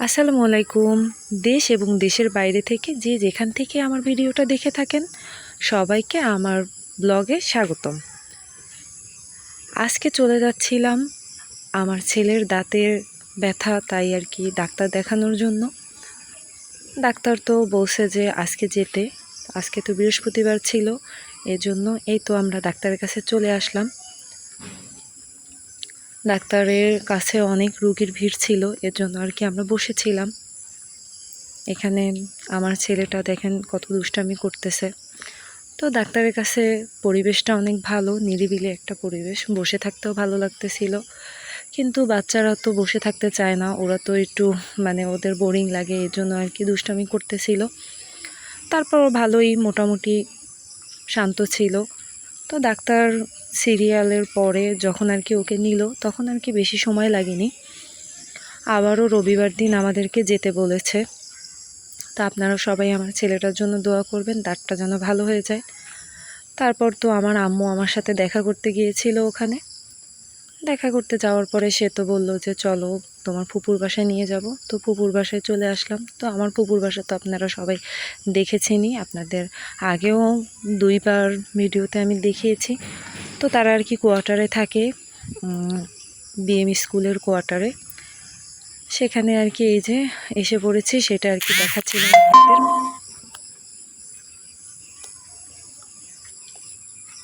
আসসালামু আলাইকুম। দেশ এবং দেশের বাইরে থেকে যে যেখান থেকে আমার ভিডিওটা দেখে থাকেন সবাইকে আমার ব্লগে স্বাগতম। আজকে চলে যাচ্ছিলাম আমার ছেলের দাঁতের ব্যথা, তাই আর কি ডাক্তার দেখানোর জন্য। ডাক্তার তো বলছে যে আজকে যেতে, আজকে তো বৃহস্পতিবার ছিল, এজন্য এই তো আমরা ডাক্তারের কাছে চলে আসলাম। ডাক্তারের কাছে অনেক রোগীর ভিড় ছিল, এর জন্য আর কি আমরা বসেছিলাম। এখানে আমার ছেলেটা দেখেন কত দুষ্টামি করতেছে। তো ডাক্তারের কাছে পরিবেশটা অনেক ভালো, নিরিবিলি একটা পরিবেশ, বসে থাকতেও ভালো লাগতেছিল। কিন্তু বাচ্চারা তো বসে থাকতে চায় না, ওরা তো একটু ওদের বোরিং লাগে, এর জন্য আর কি দুষ্টামি করতেছিল। তারপর ভালোই মোটামুটি শান্ত ছিল। তো ডাক্তার সিরিয়ালের পরে যখন আর কি ওকে নিল, তখন আর কি বেশি সময় লাগেনি। আবারও রবিবার দিন আমাদেরকে যেতে বলেছে। তা আপনারা সবাই আমার ছেলেটার জন্য দোয়া করবেন, দাঁতটা যেন ভালো হয়ে যায়। তারপর তো আমার আম্মু আমার সাথে দেখা করতে গিয়েছিল ওখানে। দেখা করতে যাওয়ার পরে সে তো বললো যে চলো তোমার ফুপুর বাসায় নিয়ে যাব। তো ফুপুর বাসায় চলে আসলাম। তো আমার ফুপুর বাসা তো আপনারা সবাই দেখেছেনই, আপনাদের আগেও 2বার ভিডিওতে আমি দেখিয়েছি। তো তারা আর কি কোয়ার্টারে থাকে, বিএম স্কুলের কোয়ার্টারে। সেখানে আর কি এই যে এসে পড়েছি, সেটা আর কি দেখাচ্ছিলাম আপনাদের।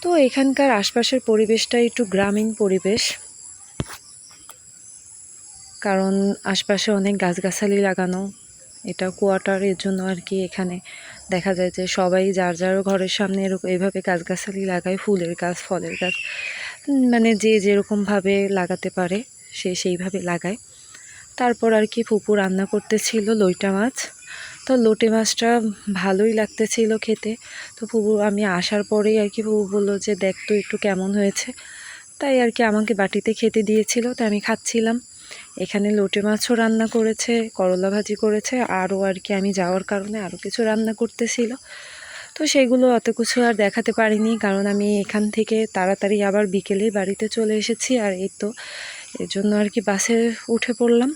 তো এখানকার আশপাশের পরিবেশটা একটু গ্রামীণ পরিবেশ, কারণ আশপাশে অনেক গাছগাছালি লাগানো। এটা কোয়ার্টার, এর জন্য আর কি এখানে দেখা যায় যে সবাই যার যার ঘরের সামনে এরকম এইভাবে গাছগাছালি লাগায়, ফুলের গাছ, ফলের গাছ, যে যেরকমভাবে লাগাতে পারে সে সেইভাবে লাগায়। তারপর আর কি ফুপু রান্না করতেছিল লইটা মাছ। তো লোটে মাছটা ভালোই লাগতেছিল খেতে। তো ফুপু আমি আসার পরেই আর কি ফুপু বললো যে দেখ তো একটু কেমন হয়েছে, তাই আর কি আমাকে বাটিতে খেতে দিয়েছিল, তাই আমি খাচ্ছিলাম। এখানে লোটে মাছও রান্না করেছে, করলা ভাজি করেছে, আরও আর কি আমি যাওয়ার কারণে আরও কিছু রান্না করতেছিল। তো সেগুলো অত কিছু আর দেখাতে পারিনি, কারণ আমি এখান থেকে তাড়াতাড়ি আবার বিকেলেই বাড়িতে চলে এসেছি। আর এই তো এর জন্য আর কি বাসে উঠে পড়লাম।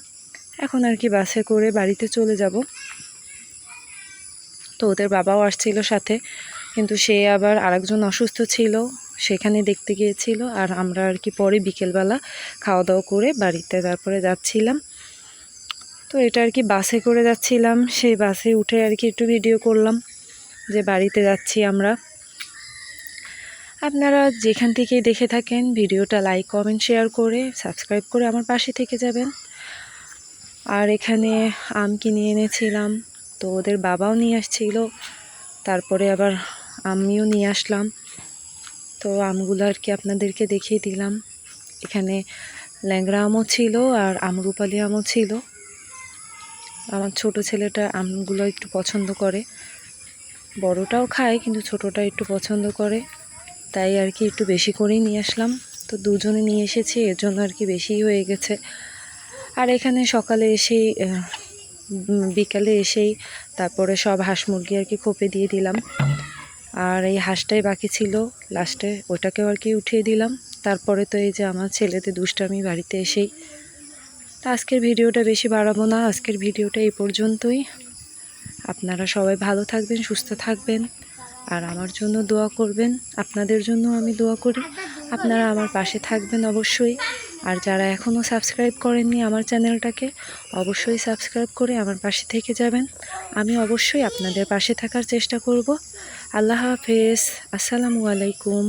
এখন আর কি বাসে করে বাড়িতে চলে যাব। তো ওদের বাবাও আসছিল সাথে, কিন্তু সে আবার আরেকজন অসুস্থ ছিল, সেখানে দেখতে গিয়েছিল। আর আমরা আর কি পরে বিকেলবেলা খাওয়া দাওয়া করে বাড়িতে তারপরে যাচ্ছিলাম। তো এটা আর কি বাসে করে যাচ্ছিলাম, সেই বাসে উঠে আর কি একটু ভিডিও করলাম যে বাড়িতে যাচ্ছি আমরা। আপনারা যেখান থেকেই দেখে থাকেন ভিডিওটা লাইক কমেন্ট শেয়ার করে সাবস্ক্রাইব করে আমার পাশে থেকে যাবেন। আর এখানে আম কিনে এনেছিলাম, তো ওদের বাবাও নিয়ে আসছিল, তারপরে আবার আমিও নিয়ে আসলাম। তো আমগুলো আর কি আপনাদেরকে দেখিয়ে দিলাম। এখানে ল্যাংড়া আমও ছিল আর আমরুপালি আমও ছিল। আমার ছোট ছেলেটা আমগুলো একটু পছন্দ করে, বড়টাও খায় কিন্তু ছোটটা একটু পছন্দ করে, তাই আর কি একটু বেশি করেই নিয়ে আসলাম। তো দুজনে নিয়ে এসেছি, এর জন্য আর কি বেশিই হয়ে গেছে। আর এখানে সকালে এসেই বিকালে এসেই তারপরে সব হাঁস মুরগি আর কি খোপে দিয়ে দিলাম। আর এই হাঁসটাই বাকি ছিল, লাস্টে ওটাকেও আর কি উঠিয়ে দিলাম। তারপরে তো এই যে আমার ছেলেদের দুষ্টামি বাড়িতে এসেই। তো আজকের ভিডিওটা বেশি বাড়াবো না, আজকের ভিডিওটা এই পর্যন্তই। আপনারা সবাই ভালো থাকবেন, সুস্থ থাকবেন, আর আমার জন্য দোয়া করবেন। আপনাদের জন্য আমি দোয়া করি, আপনারা আমার পাশে থাকবেন অবশ্যই। আর যারা এখনও সাবস্ক্রাইব করেননি আমার চ্যানেলটাকে, অবশ্যই সাবস্ক্রাইব করে আমার পাশে থেকে যাবেন। আমি অবশ্যই আপনাদের পাশে থাকার চেষ্টা করব। আল্লাহ হাফেজ, আসসালামু আলাইকুম।